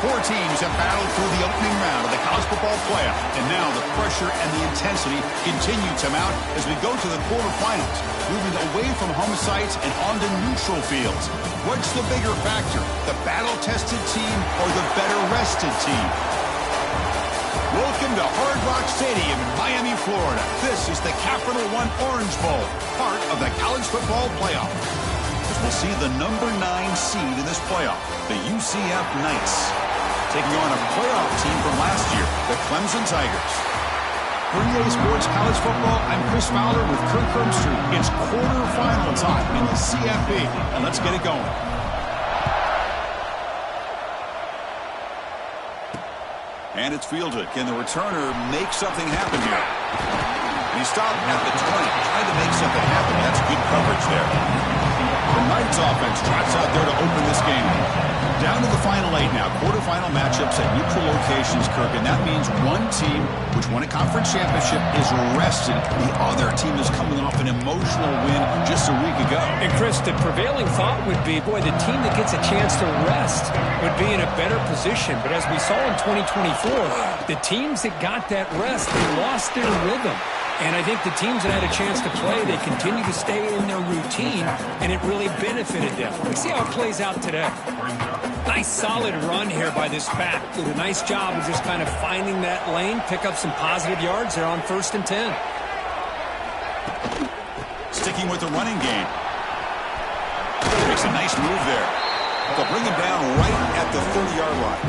Four teams have battled through the opening round of the college football playoff, and now the pressure and the intensity continue to mount as we go to the quarterfinals, moving away from home sites and onto neutral fields. What's the bigger factor, the battle-tested team or the better-rested team? Welcome to Hard Rock Stadium in Miami, Florida. This is the Capital One Orange Bowl, part of the college football playoff. We'll see the number 9 seed in this playoff, the UCF Knights, taking on a playoff team from last year, the Clemson Tigers. For EA Sports College Football, I'm Chris Fowler with Kirk Herbstreit. It's quarterfinal time in the CFP, and let's get it going. And it's fielded. Can the returner make something happen here? And he stopped at the 20, trying to make something happen. That's good coverage there. The Knights offense trots out there to open this game. Down to the final 8 now. Quarterfinal matchups at neutral locations, Kirk. And that means one team, which won a conference championship, is rested. The other team is coming off an emotional win just a week ago. And, Chris, the prevailing thought would be, boy, the team that gets a chance to rest would be in a better position. But as we saw in 2024, the teams that got that rest, they lost their rhythm. And I think the teams that had a chance to play, they continue to stay in their routine, and it really benefited them. Let's see how it plays out today. Nice solid run here by this back. Did a nice job of just kind of finding that lane, pick up some positive yards there on 1st and 10. Sticking with the running game. Makes a nice move there. They'll bring him down right at the 30-yard line.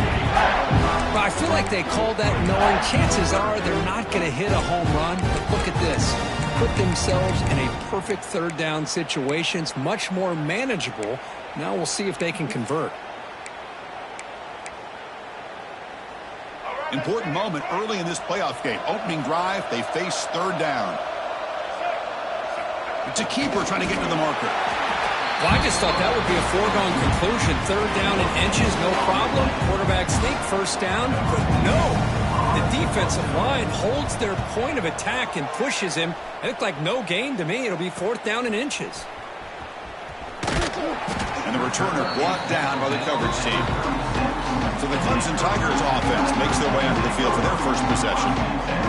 Well, I feel like they called that knowing chances are they're not going to hit a home run. But look at this. Put themselves in a perfect third down situation. It's much more manageable. Now we'll see if they can convert. Important moment early in this playoff game. Opening drive, they face third down. It's a keeper trying to get to the marker. Well, I just thought that would be a foregone conclusion. Third down in inches, no problem. Quarterback sneak, first down. But no, the defensive line holds their point of attack and pushes him. It looked like no gain to me. It'll be 4th down in inches. And the returner blocked down by the coverage team. So the Clemson Tigers offense makes their way onto the field for their first possession.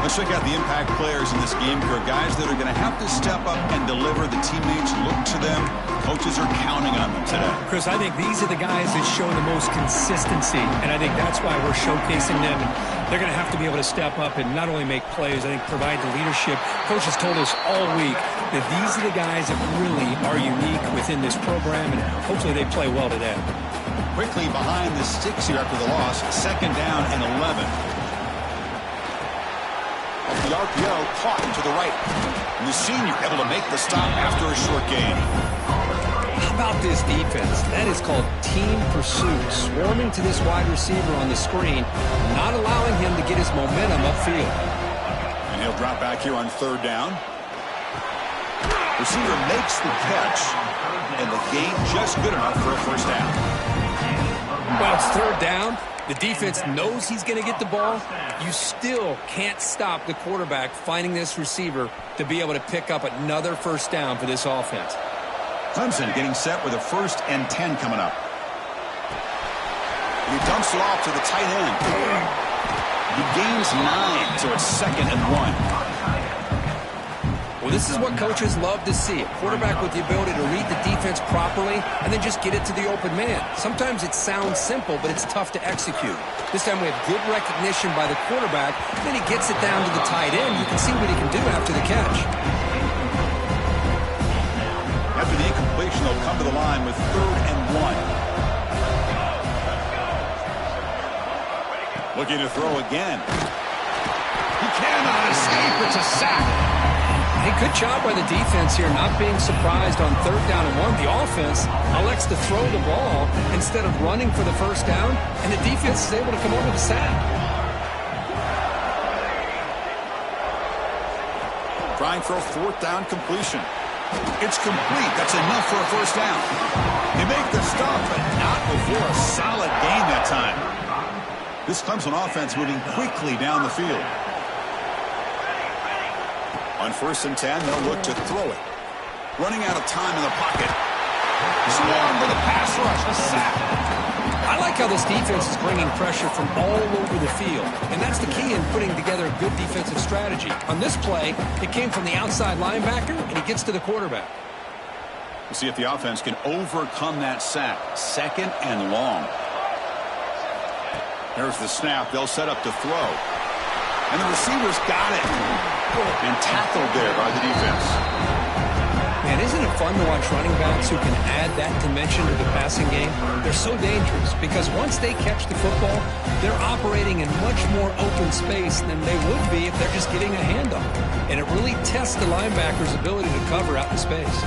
Let's check out the impact players in this game. For guys that are going to have to step up and deliver. The teammates look to them. Coaches are counting on them today. Chris, I think these are the guys that show the most consistency, and I think that's why we're showcasing them. And they're going to have to be able to step up and not only make plays, I think provide the leadership. Coach has told us all week that these are the guys that really are unique within this program, and hopefully they play well today. Quickly behind the sticks here after the loss. 2nd down and 11. Off the RPO, caught to the right. And the senior able to make the stop after a short gain. How about this defense? That is called team pursuit. Swarming to this wide receiver on the screen, not allowing him to get his momentum upfield. And he'll drop back here on 3rd down. Receiver makes the catch, and the gain just good enough for a first down. Well, it's 3rd down. The defense knows he's going to get the ball. You still can't stop the quarterback finding this receiver to be able to pick up another first down for this offense. Clemson getting set with a 1st and 10 coming up. He dumps it off to the tight end. He gains 9, so it's 2nd and 1. Well, this is what coaches love to see. A quarterback with the ability to read the defense properly and then just get it to the open man. Sometimes it sounds simple, but it's tough to execute. This time we have good recognition by the quarterback. Then he gets it down to the tight end. You can see what he can do after the catch. After the incompletion, they'll come to the line with 3rd and 1. Looking to throw again. He cannot escape. It's a sack. Hey, good job by the defense here, not being surprised on 3rd down and 1. The offense elects to throw the ball instead of running for the first down, and the defense is able to come over the sack. Trying for a 4th down completion. It's complete. That's enough for a first down. They make the stop, but not before a solid gain that time. This Clemson offense moving quickly down the field. On 1st and 10, they'll look to throw it. Running out of time in the pocket. Swarm for the pass rush. A sack. I like how this defense is bringing pressure from all over the field, and that's the key in putting together a good defensive strategy. On this play, it came from the outside linebacker, and he gets to the quarterback. We'll see if the offense can overcome that sack. 2nd and long. There's the snap. They'll set up to throw. And the receivers got it. And tackled there by the defense. Man, isn't it fun to watch running backs who can add that dimension to the passing game? They're so dangerous because once they catch the football, they're operating in much more open space than they would be if they're just getting a handoff. And it really tests the linebacker's ability to cover out in space.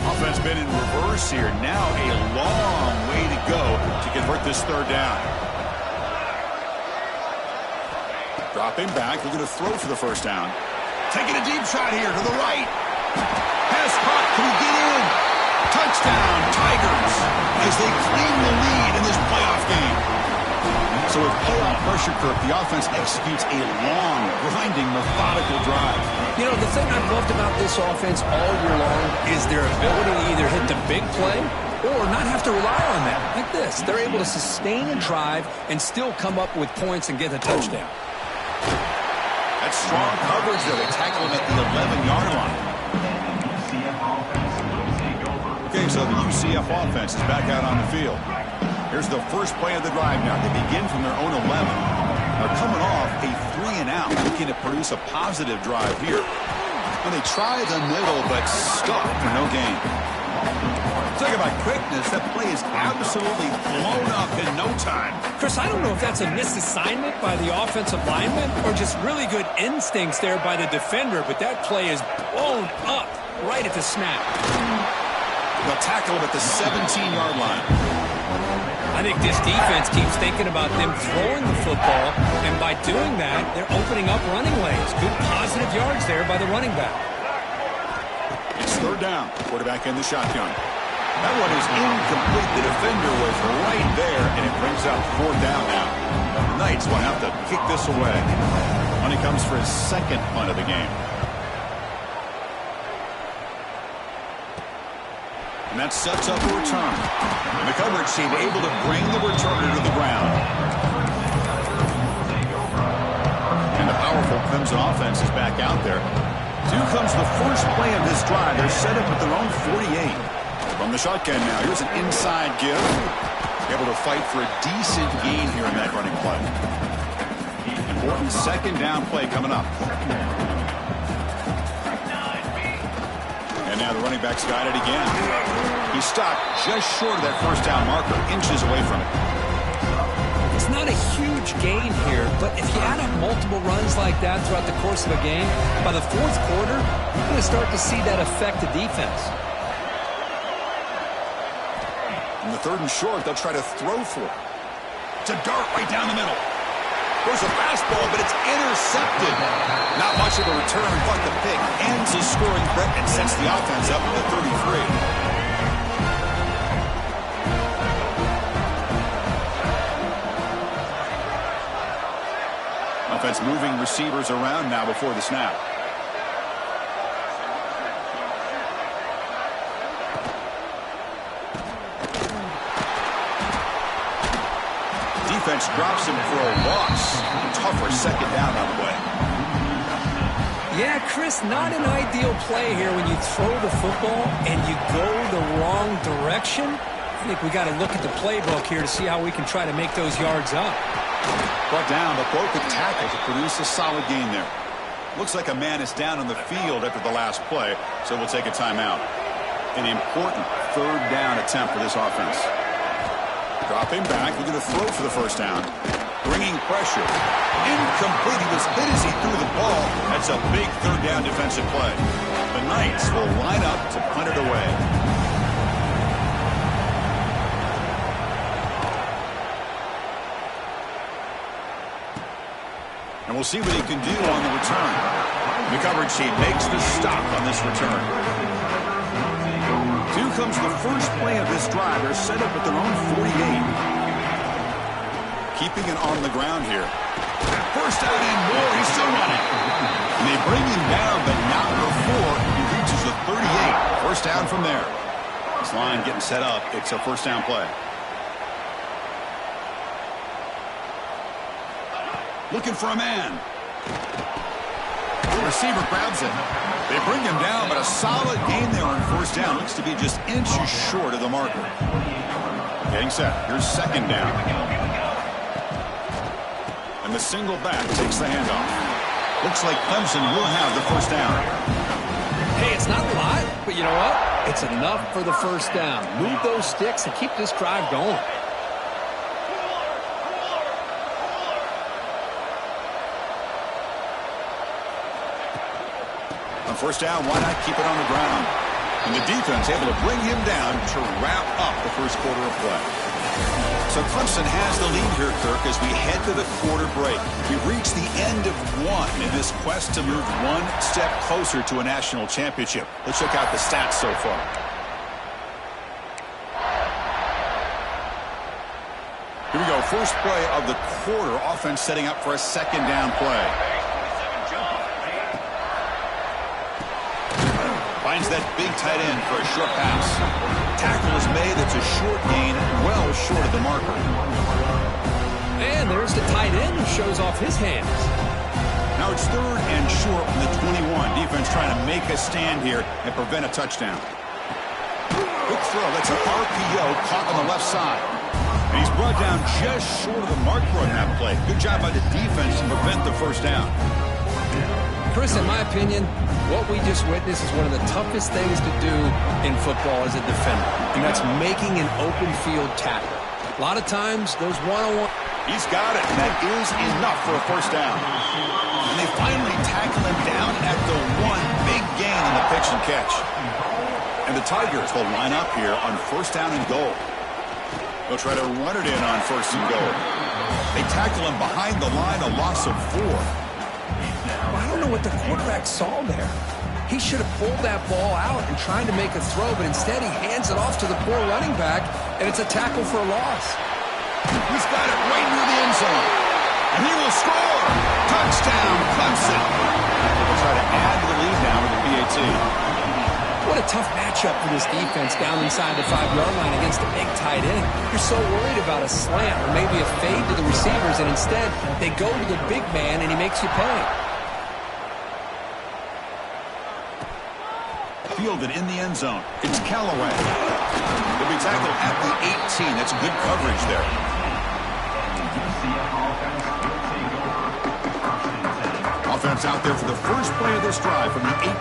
Offense been in reverse here. Now a long way to go to convert this 3rd down. Dropping back, looking to throw for the 1st down. Taking a deep shot here to the right. Pass caught. Can he get in? Touchdown, Tigers, as they claim the lead in this playoff game. So with playoff pressure curve, the offense executes a long, grinding, methodical drive. You know, the thing I've loved about this offense all year long is their ability to either hit the big play or not have to rely on that. Like this. They're able to sustain a drive and still come up with points and get a touchdown. That's strong coverage there. They tackle him at the 11-yard line. Okay, so the UCF offense is back out on the field. Here's the first play of the drive now. They begin from their own 11. They're coming off a 3-and-out, looking to produce a positive drive here. And they try the middle, but stuck for no gain. Talk about quickness. That play is absolutely blown up in no time. Chris, I don't know if that's a misassignment by the offensive lineman or just really good instincts there by the defender, but that play is blown up right at the snap. They'll tackle him at the 17-yard line. I think this defense keeps thinking about them throwing the football, and by doing that, they're opening up running lanes. Good positive yards there by the running back. It's 3rd down. Quarterback in the shotgun. That one is incomplete. The defender was right there, and it brings up 4th down now. The Knights will have to kick this away. Money comes for his 2nd punt of the game. And that sets up a return. And the coverage team able to bring the returner to the ground. And the powerful Clemson offense is back out there. 2 comes the first play of this drive. They're set up at their own 48. From the shotgun now, here's an inside give. Able to fight for a decent gain here in that running play. Important 2nd down play coming up. And now the running back's got it again. He stopped just short of that 1st down marker, inches away from it. It's not a huge gain here, but if you add up multiple runs like that throughout the course of a game, by the 4th quarter, you're going to start to see that affect the defense. In the 3rd and short, they'll try to throw for it. It's a dart right down the middle. There's a fastball, but it's intercepted. Not much of a return, but the pick ends the scoring threat and sets the offense up at 33. Offense moving receivers around now before the snap. Defense drops him for a loss. Tougher 2nd down on the way. Yeah, Chris, not an ideal play here when you throw the football and you go the wrong direction. I think we got to look at the playbook here to see how we can try to make those yards up. Brought down, but broke a tackle to produce a solid gain there. Looks like a man is down on the field after the last play, so we'll take a timeout. An important 3rd down attempt for this offense. Dropping back, looking to throw for the 1st down. Bringing pressure. Incomplete. He was hit as he threw the ball. That's a big 3rd down defensive play. The Knights will line up to punt it away. And we'll see what he can do on the return. The coverage team makes the stop on this return. 2 comes the first play of this drive. They're set up at their own 48. Keeping it on the ground here. First out and more. He's still running. And they bring him down, but not before he reaches the 38. first down from there. This line getting set up. It's a first down play. Looking for a man. The receiver grabs it. They bring him down, but a solid gain there on first down. Looks to be just inches short of the marker. Getting set. Here's second down. And the single back takes the handoff. Looks like Clemson will have the first down. Hey, it's not a lot, but you know what? It's enough for the first down. Move those sticks and keep this drive going. On first down, why not keep it on the ground? And the defense able to bring him down to wrap up the first quarter of play. So Clemson has the lead here, Kirk, as we head to the quarter break. We've reached the end of one in this quest to move one step closer to a national championship. Let's check out the stats so far. Here we go. First play of the quarter. Offense setting up for a second down play. Finds that big tight end for a short pass. Tackle is made. It's a short gain, well short of the marker. And there's the tight end who shows off his hands. Now it's third and short from the 21. Defense trying to make a stand here and prevent a touchdown. Quick throw. That's an RPO caught on the left side. And he's brought down just short of the marker on that play. Good job by the defense to prevent the first down. Chris, in my opinion, what we just witnessed is one of the toughest things to do in football as a defender, and that's making an open field tackle. A lot of times, those one-on-one... He's got it, and that is enough for a first down. And they finally tackle him down at the one big gain in the pitch and catch. And the Tigers will line up here on first down and goal. They'll try to run it in on first and goal. They tackle him behind the line, a loss of 4. I don't know what the quarterback saw there. He should have pulled that ball out and tried to make a throw, but instead he hands it off to the poor running back, and it's a tackle for a loss. He's got it right near the end zone. And he will score. Touchdown, Clemson. They'll try to add to the lead now with the PAT. What a tough matchup for this defense down inside the 5-yard line against a big tight end. You're so worried about a slant or maybe a fade to the receivers, and instead they go to the big man, and he makes you pay. Fielded in the end zone. It's Callaway. He'll be tackled at the 18. That's good coverage there. Offense out there for the first play of this drive from the 18.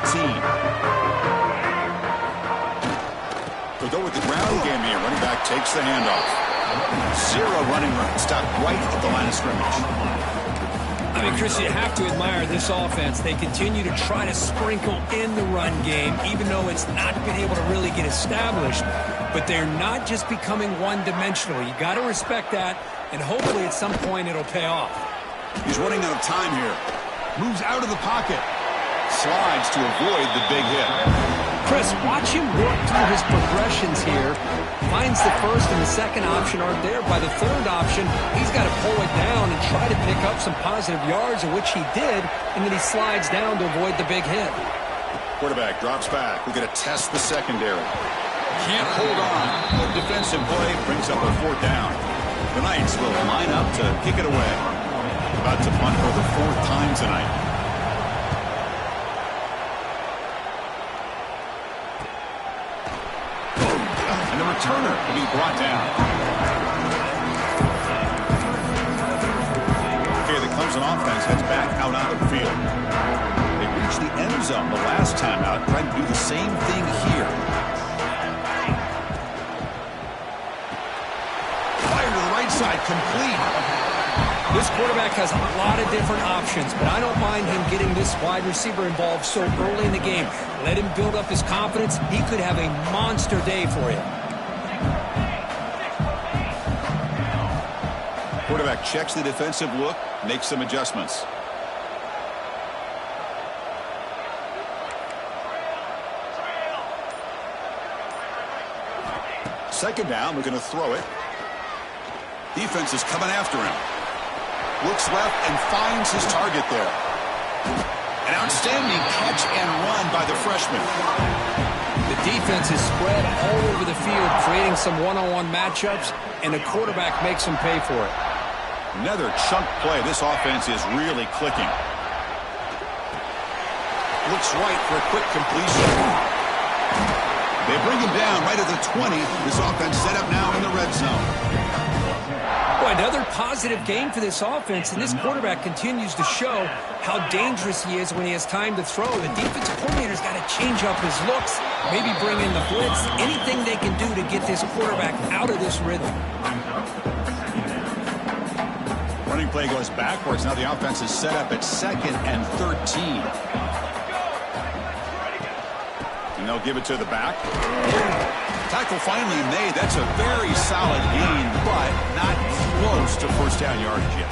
They'll go with the ground game here. Running back takes the handoff. 0 running room. Stopped right at the line of scrimmage. I mean, Chris, you have to admire this offense. They continue to try to sprinkle in the run game, even though it's not been able to really get established. But they're not just becoming one-dimensional. You got to respect that, and hopefully at some point it'll pay off. He's running out of time here. Moves out of the pocket. Slides to avoid the big hit. Chris, watch him work through his progressions here. Finds the first and the second option aren't there. By the third option, he's got to pull it down and try to pick up some positive yards, which he did, and then he slides down to avoid the big hit. Quarterback drops back. We're going to test the secondary. Can't hold on. The defensive play brings up a 4th down. The Knights will line up to kick it away. About to punt for the 4th time tonight. And the returner will be brought down. Okay, the Clemson offense heads back out onto the field. They reached the end zone the last time out, trying to do the same thing here. Fire to the right side, complete. This quarterback has a lot of different options, but I don't mind him getting this wide receiver involved so early in the game. Let him build up his confidence. He could have a monster day for you. Quarterback checks the defensive look, makes some adjustments. Second down, we're going to throw it. Defense is coming after him. Looks left and finds his target there. An outstanding catch and run by the freshman. The Defense is spread all over the field, creating some one-on-one matchups, and the quarterback makes them pay for it. Another chunk play. This offense is really clicking. Looks right for a quick completion. They bring him down right at the 20. This offense set up now in the red zone. Boy, another positive game for this offense, and this quarterback continues to show how dangerous he is when he has time to throw. The defensive coordinator's got to change up his looks, maybe bring in the blitz, anything they can do to get this quarterback out of this rhythm. Running play goes backwards. Now the offense is set up at 2nd and 13. And they'll give it to the back. Tackle finally made. That's a very solid gain, but not close to first down yardage yet.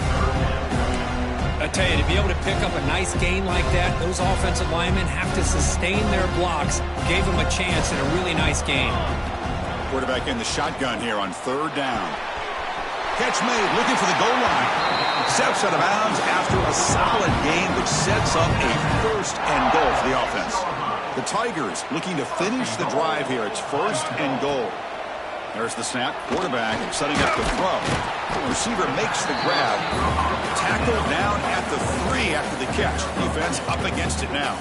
I tell you, to be able to pick up a nice gain like that, those offensive linemen have to sustain their blocks. Gave them a chance and a really nice gain. Quarterback in the shotgun here on 3rd down. Catch made, looking for the goal line. Steps out of bounds after a solid gain, which sets up a 1st and goal for the offense. The Tigers looking to finish the drive here. It's 1st and goal. There's the snap. Quarterback setting up the throw. Receiver makes the grab. Tackled down at the 3 after the catch. Defense up against it now.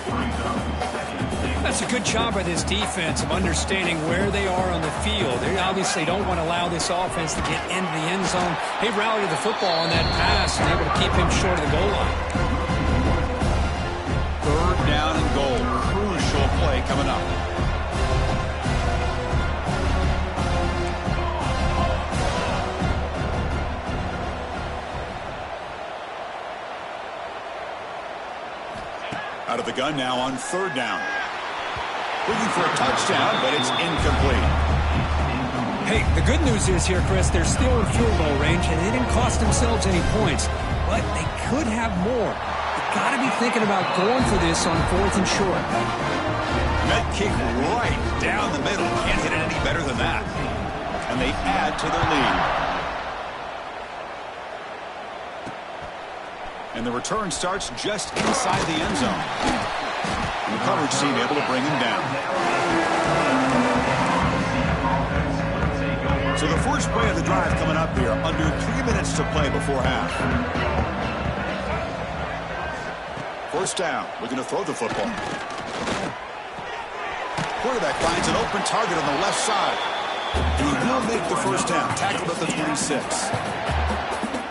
That's a good job by this defense of understanding where they are on the field. They obviously don't want to allow this offense to get into the end zone. They rallied the football on that pass and able to keep him short of the goal line. 3rd down and goal. Crucial play coming up. Out of the gun now on 3rd down. Looking for a touchdown, but it's incomplete. Hey, the good news is here, Chris, they're still in field goal range, and they didn't cost themselves any points, but they could have more. You've got to be thinking about going for this on 4th and short. That kick right down the middle. Can't hit it any better than that. And they add to their lead. And the return starts just inside the end zone. And the coverage team able to bring him down. So the first play of the drive coming up here. Under 3 minutes to play before half. 1st down. Looking to throw the football. Quarterback finds an open target on the left side. And he will make the 1st down. Tackled at the 26.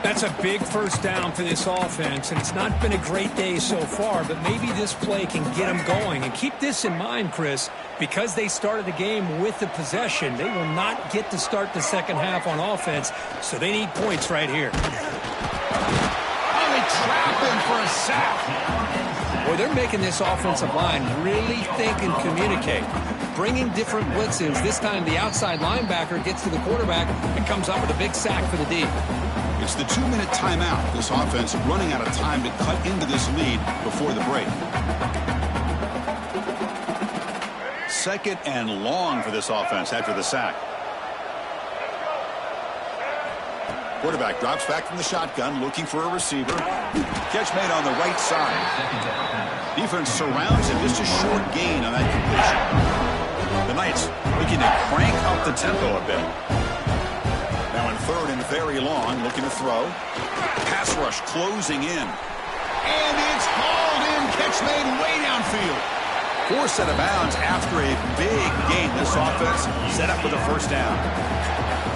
That's a big 1st down for this offense, and it's not been a great day so far, but maybe this play can get them going. And keep this in mind, Chris, because they started the game with the possession, they will not get to start the second half on offense, so they need points right here. Oh, they trap him for a sack. Boy, they're making this offensive line really think and communicate. Bringing different blitzes. This time the outside linebacker gets to the quarterback and comes up with a big sack for the D. It's the 2-minute timeout. This offense running out of time to cut into this lead before the break. 2nd and long for this offense after the sack. Quarterback drops back from the shotgun, looking for a receiver. Catch made on the right side. Defense surrounds him. Just a short gain on that completion. The Knights looking to crank up the tempo a bit. Now in 3rd and very long, looking to throw. Pass rush closing in. And it's hauled in. Catch made way downfield. 4th out of bounds after a big gain. This offense set up with a 1st down.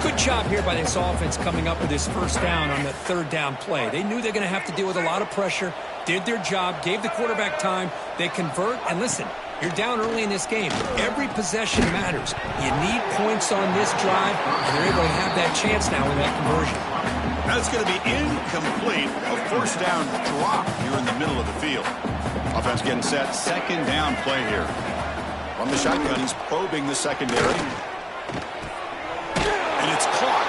Good job here by this offense coming up with this 1st down on the 3rd down play. They knew they're going to have to deal with a lot of pressure, did their job, gave the quarterback time. They convert, and listen, you're down early in this game. Every possession matters. You need points on this drive, and they're able to have that chance now in that conversion. That's going to be incomplete. A 1st down drop here in the middle of the field. Offense getting set. 2nd down play here. From the shotgun, he's probing the secondary. And it's caught.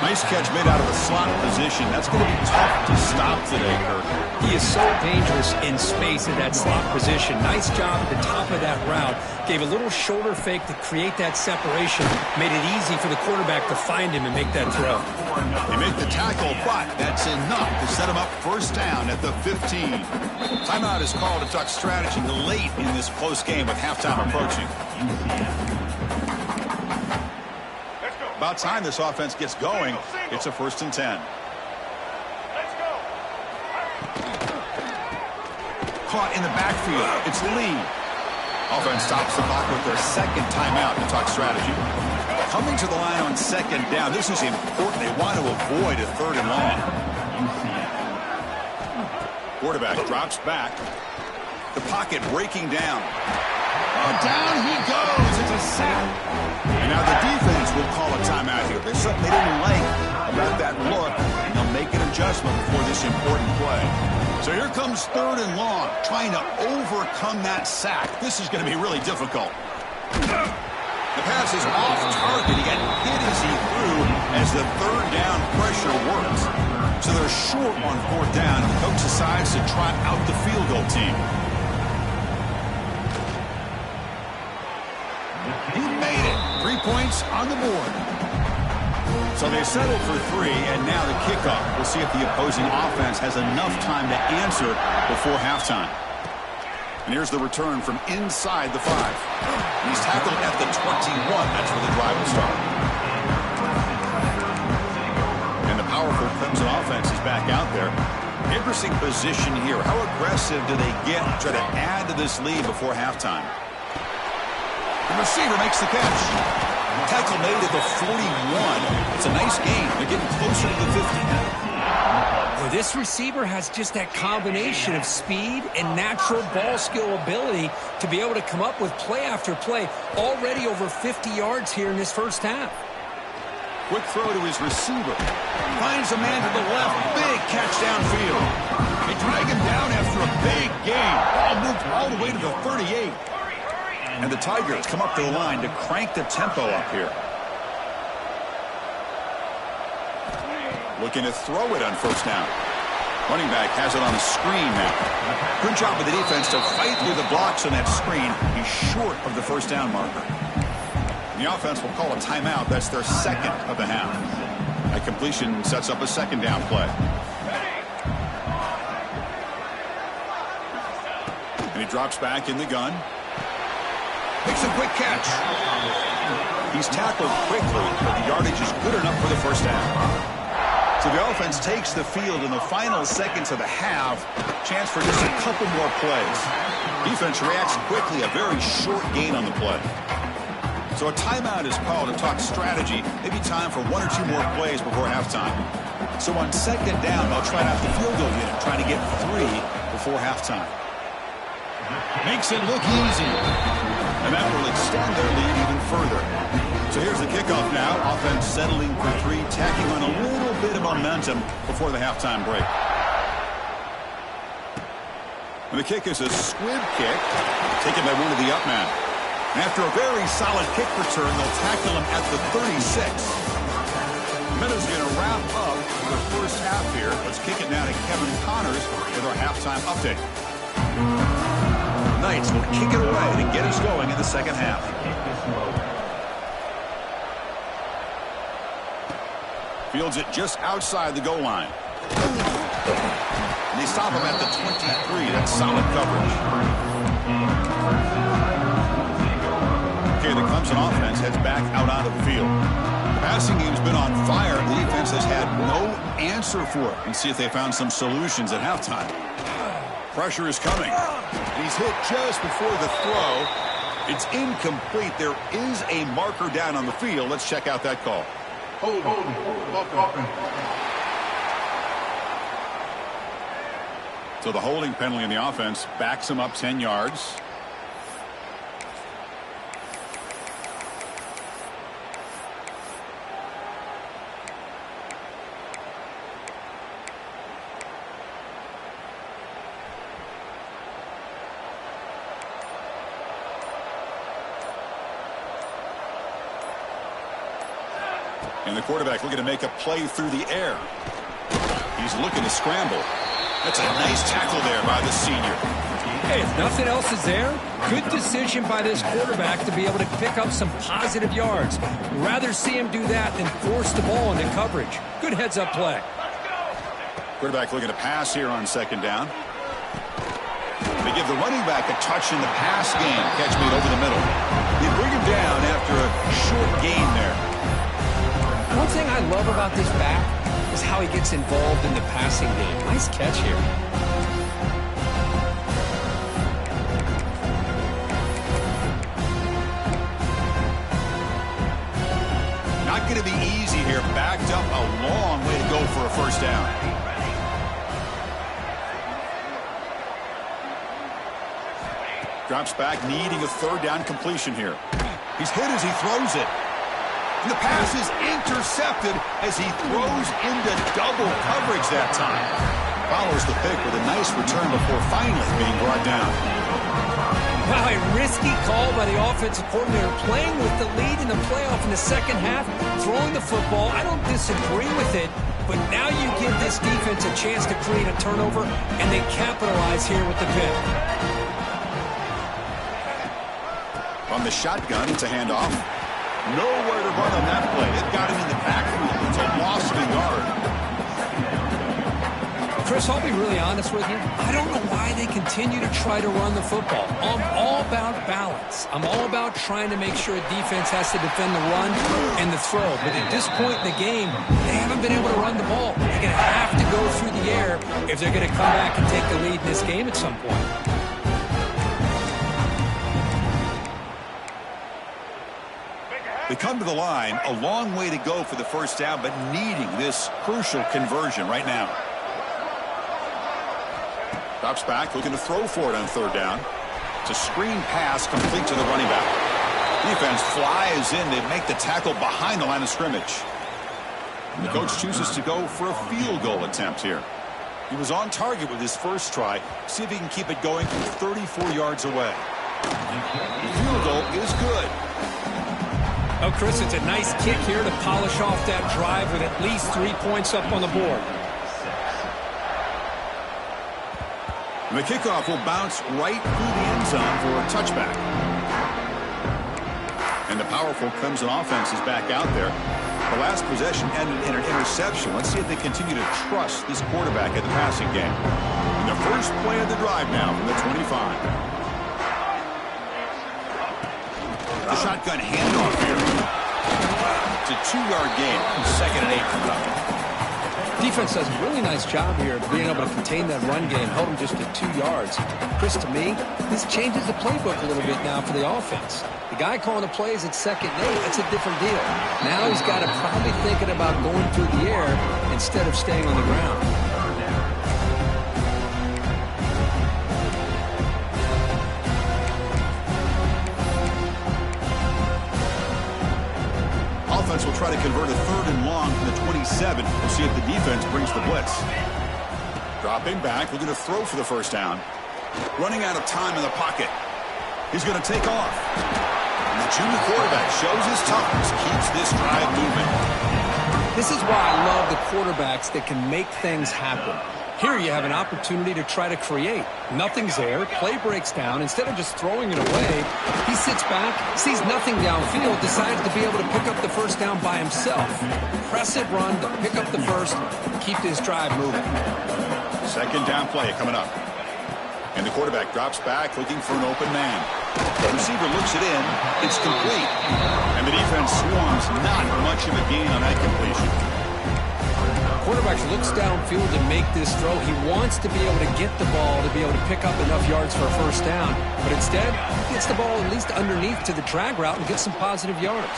Nice catch made out of a slot position. That's going to be tough to stop today, Kirk. He is so dangerous in space in that slot position. Nice job at the top of that route. Gave a little shoulder fake to create that separation. Made it easy for the quarterback to find him and make that throw. They make the tackle, but that's enough to set him up first down at the 15. Timeout is called to talk strategy late in this close game with halftime approaching. About time this offense gets going. It's a 1st and 10. Caught in the backfield. It's Lee. Offense stops the clock with their second timeout to talk strategy. Coming to the line on 2nd down. This is important. They want to avoid a 3rd and long. Quarterback drops back. The pocket breaking down. Oh, down he goes. It's a sack. And now the defense will call a timeout here. There's something they didn't like about that look, and they'll make an adjustment before this important play. So here comes 3rd and long, trying to overcome that sack. This is going to be really difficult. The pass is off target. He got hit as he threw as the 3rd down pressure works. So they're short on 4th down, and the coach decides to trot out the field goal team. He made it. 3 points on the board. So they settled for 3, and now the kickoff. We'll see if the opposing offense has enough time to answer before halftime. And here's the return from inside the 5. He's tackled at the 21. That's where the drive will start. And the powerful Clemson offense is back out there. Interesting position here. How aggressive do they get to try to add to this lead before halftime? The receiver makes the catch. Tackle made at the 41. It's a nice gain. They're getting closer to the 50. Well, this receiver has just that combination of speed and natural ball skill ability to be able to come up with play after play. Already over 50 yards here in this first half. Quick throw to his receiver. Finds a man to the left. Big catch downfield. They drag him down after a big gain. Ball moved all the way to the 38. And the Tigers come up to the line to crank the tempo up here. Looking to throw it on 1st down. Running back has it on a screen now. Good job of the defense to fight through the blocks on that screen. He's short of the 1st down marker. And the offense will call a timeout. That's their 2nd of the half. That completion sets up a 2nd down play. And he drops back in the gun. Makes a quick catch. He's tackled quickly, but the yardage is good enough for the 1st down. So the offense takes the field in the final seconds of the half. Chance for just a couple more plays. Defense reacts quickly. A very short gain on the play. So a timeout is called to talk strategy. Maybe time for 1 or 2 more plays before halftime. So on 2nd down, they'll try out the field goal unit, trying to get 3 before halftime. Makes it look easy. And that will extend their lead even further. So here's the kickoff now. Offense settling for 3, tacking on a little bit of momentum before the halftime break. And the kick is a squib kick, taken by one of the up men. And after a very solid kick return, they'll tackle him at the 36. Minutes going to wrap up the first half here. Let's kick it now to Kevin Connors with our halftime update. Knights will kick it away to get us going in the 2nd half. Fields it just outside the goal line. And they stop him at the 23. That's solid coverage. Okay, the Clemson offense heads back out onto the field. The passing game's been on fire. The defense has had no answer for it. And see if they found some solutions at halftime. Pressure is coming. He's hit just before the throw. It's incomplete. There is a marker down on the field. Let's check out that call. Hold. So the holding penalty in the offense backs him up 10 yards. And the quarterback looking to make a play through the air. He's looking to scramble. That's a nice tackle there by the senior. Hey, if nothing else is there, good decision by this quarterback to be able to pick up some positive yards. Rather see him do that than force the ball into coverage. Good heads-up play. Quarterback looking to pass here on second down. They give the running back a touch in the pass game. Catch made over the middle. They bring him down after a short gain there. One thing I love about this back is how he gets involved in the passing game. Nice catch here. Not going to be easy here. Backed up a long way to go for a first down. Drops back, needing a third down completion here. He's hit as he throws it. And the pass is intercepted as he throws into double coverage that time. Follows the pick with a nice return before finally being brought down. Wow, a risky call by the offensive coordinator, playing with the lead in the playoff in the second half, throwing the football. I don't disagree with it, but now you give this defense a chance to create a turnover, and they capitalize here with the pick. From the shotgun, it's a handoff. Nowhere to run on that play. It got him in the backfield. It's a loss of a yard. Chris, I'll be really honest with you. I don't know why they continue to try to run the football. I'm all about balance. I'm all about trying to make sure a defense has to defend the run and the throw. But at this point in the game, they haven't been able to run the ball. They're going to have to go through the air if they're going to come back and take the lead in this game at some point. They come to the line, a long way to go for the first down, but needing this crucial conversion right now. Drops back, looking to throw for it on third down. It's a screen pass complete to the running back. Defense flies in. They make the tackle behind the line of scrimmage. And the coach chooses to go for a field goal attempt here. He was on target with his first try. See if he can keep it going from 34 yards away. The field goal is good. Oh, Chris, it's a nice kick here to polish off that drive with at least 3 points up on the board. And the kickoff will bounce right through the end zone for a touchback. And the powerful Clemson offense is back out there. The last possession ended in an interception. Let's see if they continue to trust this quarterback in the passing game. And the first play of the drive now from the 25. The shotgun handoff here. It's a 2-yard gain. 2nd and 8 coming up. Defense does a really nice job here of being able to contain that run game, hold them just at 2 yards. Chris, to me, this changes the playbook a little bit now for the offense. The guy calling the plays at 2nd and 8, that's a different deal. Now he's got to probably thinking about going through the air instead of staying on the ground. Offense will try to convert a 3rd and long from the 27. We'll see if the defense brings the blitz. Dropping back, looking to throw for the first down. Running out of time in the pocket. He's going to take off. And the junior quarterback shows his toughness, keeps this drive moving. This is why I love the quarterbacks that can make things happen. Here you have an opportunity to try to create. Nothing's there. Play breaks down. Instead of just throwing it away, he sits back, sees nothing downfield, decides to be able to pick up the first down by himself. Impressive run to pick up the first, keep this drive moving. 2nd down play coming up. And the quarterback drops back looking for an open man. The receiver looks it in. It's complete. And the defense swarms not much of a gain on that completion. Quarterback looks downfield to make this throw. He wants to be able to get the ball to be able to pick up enough yards for a first down. But instead, he gets the ball at least underneath to the drag route and gets some positive yards.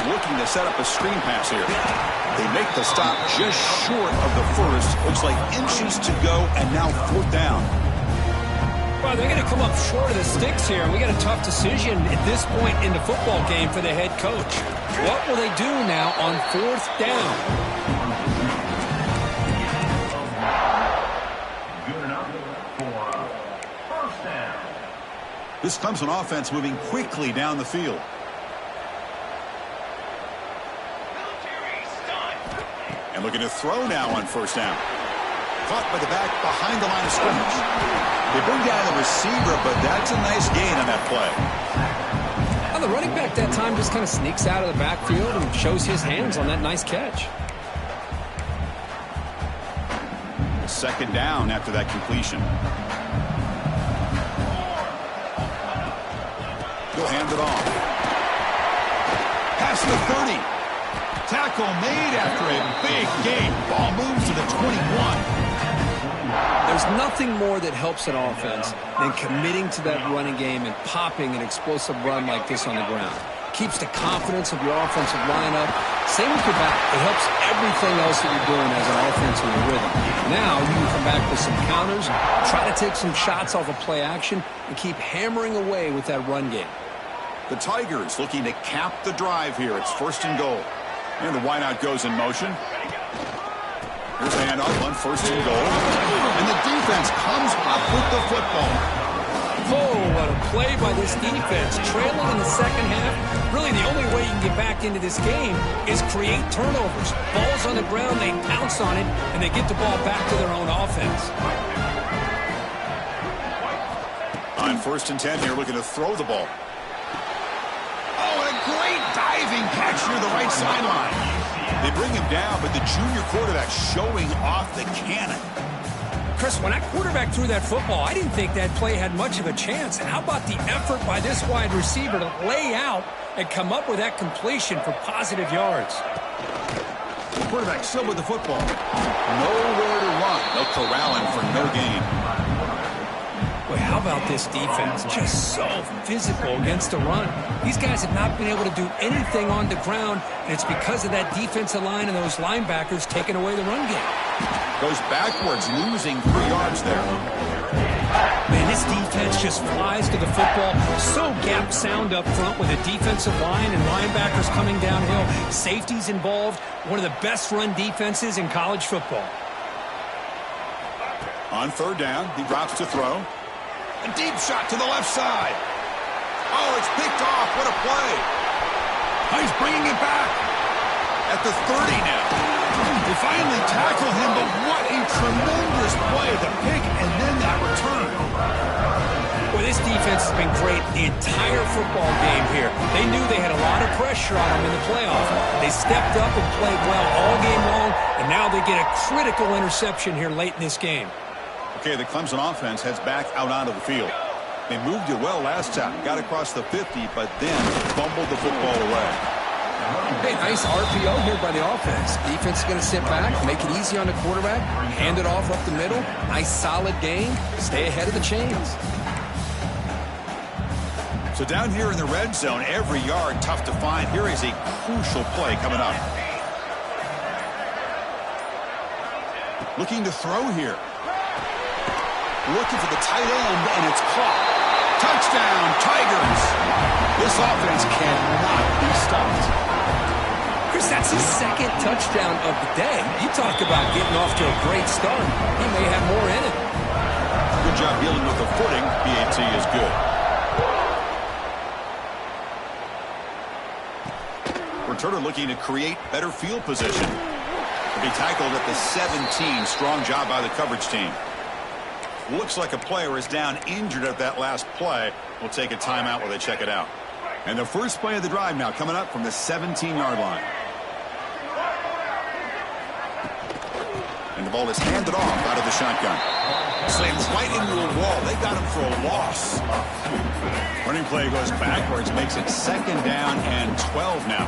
Looking to set up a screen pass here. They make the stop just short of the first. Looks like inches to go, and now 4th down. Well, they're going to come up short of the sticks here. We got a tough decision at this point in the football game for the head coach. What will they do now on 4th down? This Clemson offense moving quickly down the field. And looking to throw now on first down. Caught by the back behind the line of scrimmage. They bring down the receiver, but that's a nice gain on that play. Well, the running back that time just kind of sneaks out of the backfield and shows his hands on that nice catch. Second down after that completion. He'll hand it off. Pass to the 30. Tackle made after a big gain. Ball moves to the 21. There's nothing more that helps an offense than committing to that running game and popping an explosive run like this on the ground. Keeps the confidence of your offensive line up. Same with your back. It helps everything else that you're doing as an offense in rhythm. Now you can come back with some counters, try to take some shots off of play action, and keep hammering away with that run game. The Tigers looking to cap the drive here. It's first and goal. And the wideout goes in motion. Here's a handoff on first and goal. And the defense comes up with the football. Oh, what a play by this defense. Trailing in the second half. Really, the only way you can get back into this game is create turnovers. Ball's on the ground, they pounce on it, and they get the ball back to their own offense. On first and 10 here, looking to throw the ball. Oh, and a great diving catch near the right sideline. They bring him down, but the junior quarterback showing off the cannon. Chris, when that quarterback threw that football, I didn't think that play had much of a chance. How about the effort by this wide receiver to lay out and come up with that completion for positive yards? The quarterback still with the football. Nowhere to run. They'll corral him for no gain. Boy, how about this defense? Just so physical against the run. These guys have not been able to do anything on the ground, and it's because of that defensive line and those linebackers taking away the run game. Goes backwards, losing 3 yards there. Man, this defense just flies to the football. So gap sound up front with a defensive line and linebackers coming downhill. Safeties involved. One of the best run defenses in college football. On third down, he drops to throw. A deep shot to the left side. Oh, it's picked off. What a play. Oh, he's bringing it back. At the 30 now. They finally tackle him, but what a tremendous play. The pick and then that return. Well, this defense has been great the entire football game here. They knew they had a lot of pressure on them in the playoff. They stepped up and played well all game long, and now they get a critical interception here late in this game. Okay, the Clemson offense heads back out onto the field. They moved it well last time, got across the 50, but then fumbled the football away. Hey, nice RPO here by the offense. Defense is going to sit back, make it easy on the quarterback, hand it off up the middle. Nice solid game. Stay ahead of the chains. So down here in the red zone, every yard tough to find. Here is a crucial play coming up. Looking to throw here. Looking for the tight end, and it's caught. Touchdown, Tigers. This offense cannot be stopped. Chris, that's his second touchdown of the day. You talk about getting off to a great start. He may have more in it. Good job dealing with the footing. PAT is good. Returner looking to create better field position. To be tackled at the 17. Strong job by the coverage team. Looks like a player is down injured at that last play. We'll take a timeout while they check it out. And the first play of the drive now coming up from the 17-yard line. And the ball is handed off out of the shotgun. Slams right into a wall. They got him for a loss. Running play goes backwards, makes it second down and 12 now.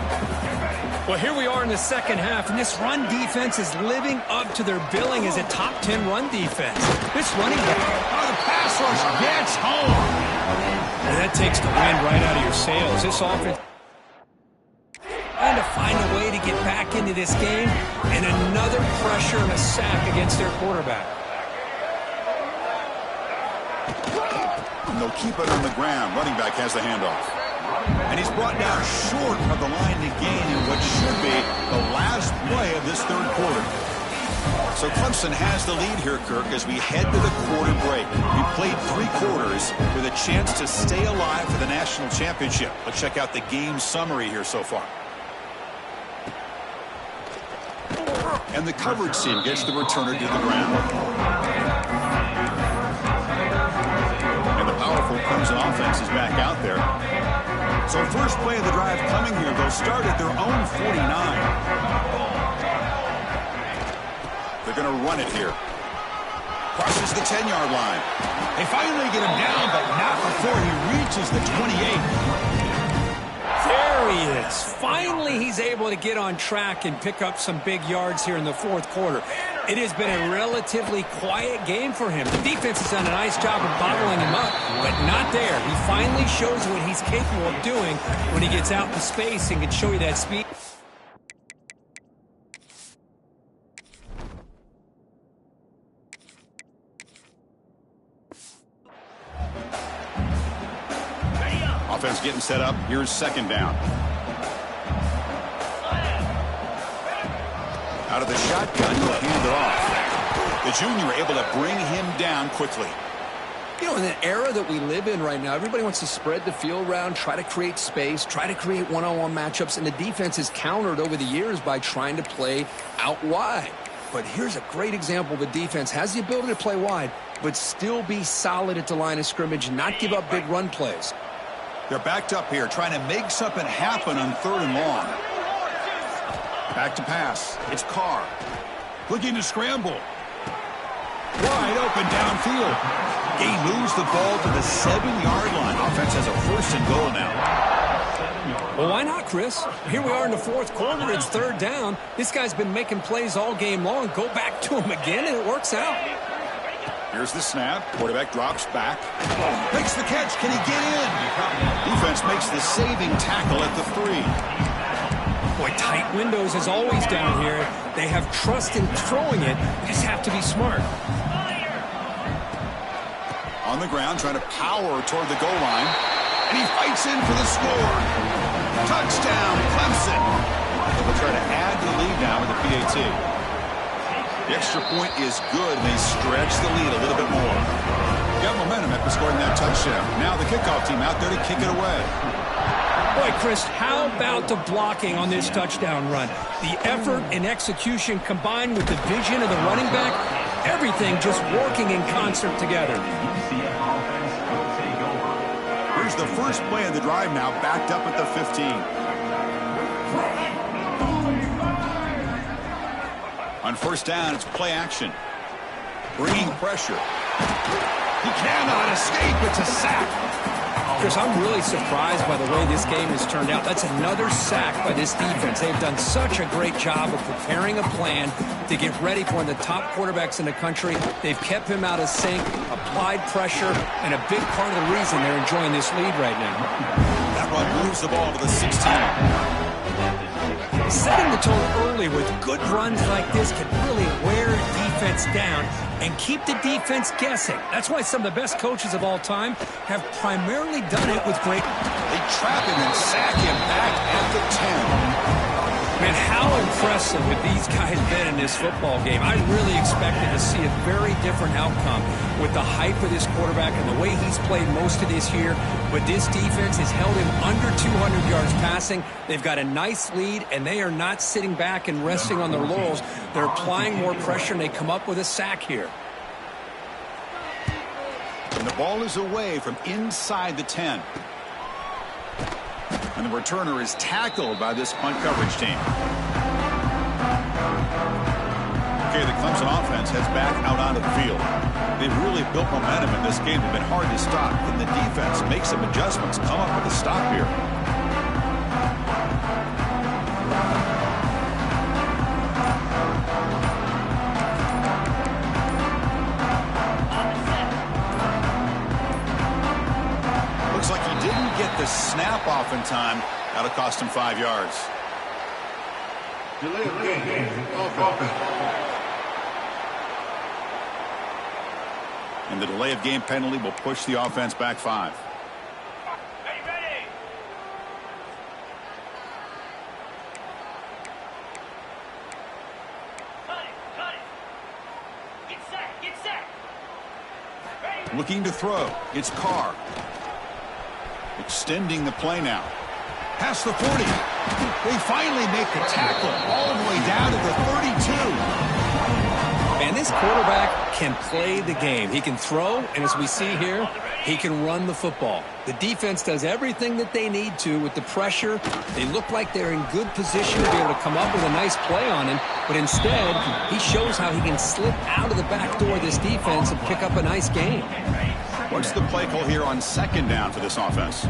Well, here we are in the second half, and this run defense is living up to their billing as a top 10 run defense. This running back, the pass rush gets home. And that takes the wind right out of your sails. This offense trying to find a way to get back into this game, and another pressure and a sack against their quarterback. And they'll keep it on the ground. Running back has the handoff. And he's brought down short of the line to gain in what should be the last play of this third quarter. So Clemson has the lead here, Kirk, as we head to the quarter break. We played 3 quarters with a chance to stay alive for the national championship. Let's check out the game summary here so far. And the coverage team gets the returner to the ground. And the powerful Clemson offense is back out there. So first play of the drive coming here. They'll start at their own 49. They're going to run it here. Crosses the 10-yard line. They finally get him down, but not before he reaches the 28. There he is. Finally, he's able to get on track and pick up some big yards here in the fourth quarter. It has been a relatively quiet game for him. The defense has done a nice job of bottling him up, but not there. He finally shows what he's capable of doing when he gets out in space and can show you that speed. Offense getting set up. Here's second down. Out of the shotgun, he'll hand it off. The junior able to bring him down quickly. You know, in the era that we live in right now, everybody wants to spread the field around, try to create space, try to create one-on-one matchups, and the defense has countered over the years by trying to play out wide. But here's a great example. The defense has the ability to play wide, but still be solid at the line of scrimmage and not give up big run plays. They're backed up here, trying to make something happen on 3rd and long. Back to pass. It's Carr. Looking to scramble. Wide open downfield. He moves the ball to the 7-yard line. Offense has a 1st and goal now. Well, why not, Chris? Here we are in the fourth quarter. It's 3rd down. This guy's been making plays all game long. Go back to him again, and it works out. Here's the snap. Quarterback drops back. Makes the catch. Can he get in? Defense makes the saving tackle at the 3. Boy, tight windows as always down here. They have trust in throwing it. Just have to be smart. On the ground, trying to power toward the goal line. And he fights in for the score. Touchdown, Clemson. They'll try to add to the lead now with the PAT. The extra point is good, and they stretch the lead a little bit more. Got momentum after scoring that touchdown. Now the kickoff team out there to kick it away. Boy, Chris, how about the blocking on this touchdown run? The effort and execution combined with the vision of the running back, everything just working in concert together. Here's the first play of the drive now, backed up at the 15. On 1st down, it's play action. Bringing pressure. He cannot escape. It's a sack. Chris, I'm really surprised by the way this game has turned out. That's another sack by this defense. They've done such a great job of preparing a plan to get ready for one of the top quarterbacks in the country. They've kept him out of sync, applied pressure, and a big part of the reason they're enjoying this lead right now. That run moves the ball to the 16. Setting the tone early with good runs like this can really wear defense down and keep the defense guessing. That's why some of the best coaches of all time have primarily done it with great... They trap him and sack him back at the 10. Man, how impressive have these guys been in this football game. I really expected to see a very different outcome with the hype of this quarterback and the way he's played most of this year. But this defense has held him under 200 yards passing. They've got a nice lead, and they are not sitting back and resting on their laurels. They're applying more pressure, and they come up with a sack here. And the ball is away from inside the 10. And the returner is tackled by this punt coverage team. Okay, the Clemson offense heads back out onto the field. They've really built momentum in this game. They've been hard to stop. Can the defense make some adjustments, come up with a stop here? Looks like he didn't get the snap off in time. That'll cost him 5 yards. Delay of game. Offense. And the delay of game penalty will push the offense back 5. Ready. Cut it. Get set. Ready. Looking to throw. It's Carr. Extending the play now. Past the 40. They finally make the tackle all the way down to the 32. And this quarterback can play the game. He can throw, and as we see here, he can run the football. The defense does everything that they need to with the pressure. They look like they're in good position to be able to come up with a nice play on him, but instead, he shows how he can slip out of the back door of this defense and pick up a nice gain. What's the play call here on second down for this offense?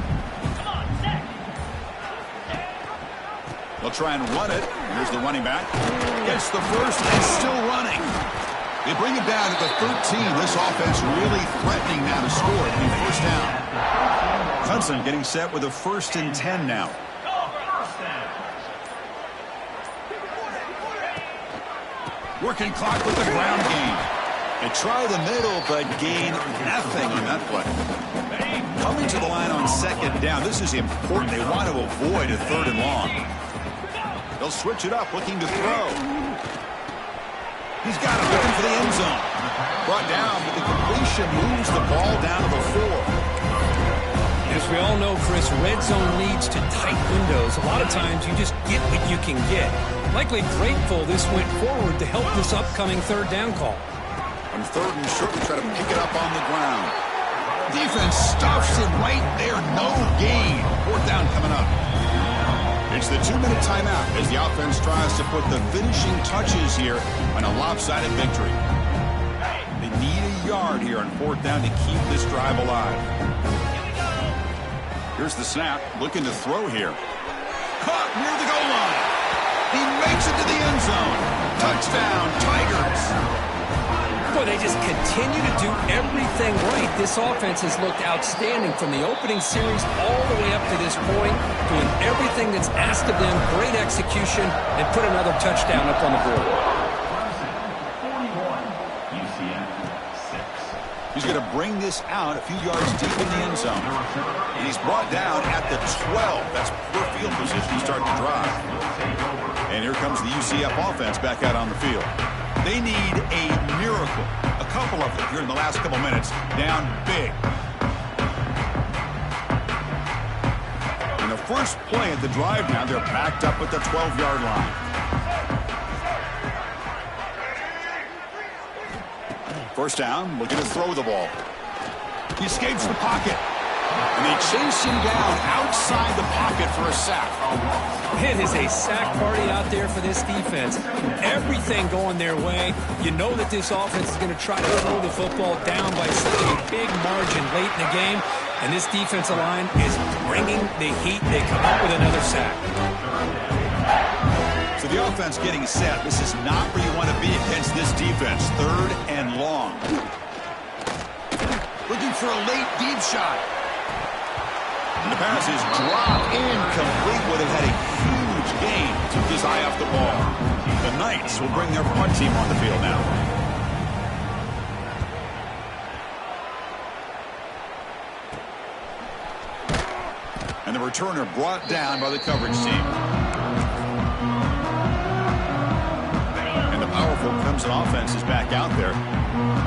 They'll try and run it. Here's the running back. Gets the first and still running. They bring it down to the 13. This offense really threatening now to score at the first down. Clemson getting set with a 1st and 10 now. Working clock with the ground game. They try the middle, but gain nothing on that play. Coming to the line on second down. This is important. They want to avoid a 3rd and long. They'll switch it up, looking to throw. He's got it, looking for the end zone. Brought down, but the completion moves the ball down to the 4. As we all know, Chris, red zone leads to tight windows. A lot of times you just get what you can get. Likely grateful this went forward to help this upcoming 3rd down call. On 3rd and short, we try to pick it up on the ground. Defense stuffs it right there. No gain. 4th down coming up. It's the 2-minute timeout as the offense tries to put the finishing touches here on a lopsided victory. They need a yard here on 4th down to keep this drive alive. Here's the snap. Looking to throw here. Caught near the goal line. He makes it to the end zone. Touchdown, Tigers. Boy, they just continue to do everything right. This offense has looked outstanding from the opening series all the way up to this point, doing everything that's asked of them, great execution, and put another touchdown up on the board. UCF 6. He's going to bring this out a few yards deep in the end zone. And he's brought down at the 12. That's poor field position to start the drive. And here comes the UCF offense back out on the field. They need a miracle. A couple of them here in the last couple minutes. Down big. In the first play of the drive now, they're backed up at the 12-yard line. First down, looking to throw the ball. He escapes the pocket. And they chase him down outside the pocket for a sack. It is a sack party out there for this defense. Everything going their way. You know that this offense is going to try to throw the football down by such a big margin late in the game. And this defensive line is bringing the heat. They come up with another sack. So the offense getting set. This is not where you want to be against this defense. 3rd and long. Looking for a late deep shot. And the pass is dropped incomplete. Would have had a huge gain. Took his eye off the ball. The Knights will bring their punt team on the field now. And the returner brought down by the coverage team. And the powerful Clemson offense is back out there.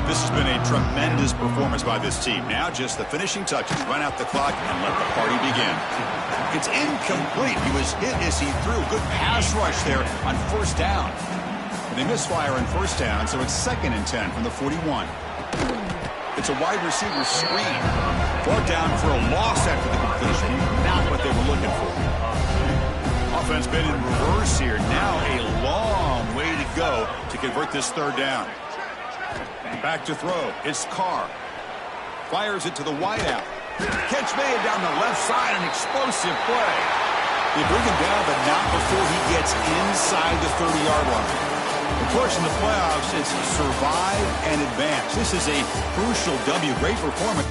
This has been a tremendous performance by this team. Now just the finishing touches. Run out the clock and let the party begin. It's incomplete. He was hit as he threw. Good pass rush there on 1st down. And they misfire on 1st down, so it's 2nd and 10 from the 41. It's a wide receiver screen. Brought down for a loss after the completion. Not what they were looking for. Offense been in reverse here. Now a long way to go to convert this 3rd down. Back to throw. It's Carr. Fires it to the wideout. Catch made down the left side. An explosive play. They bring him down, but not before he gets inside the 30-yard line. Of course, in the playoffs, it's survive and advance. This is a crucial W. Great performance.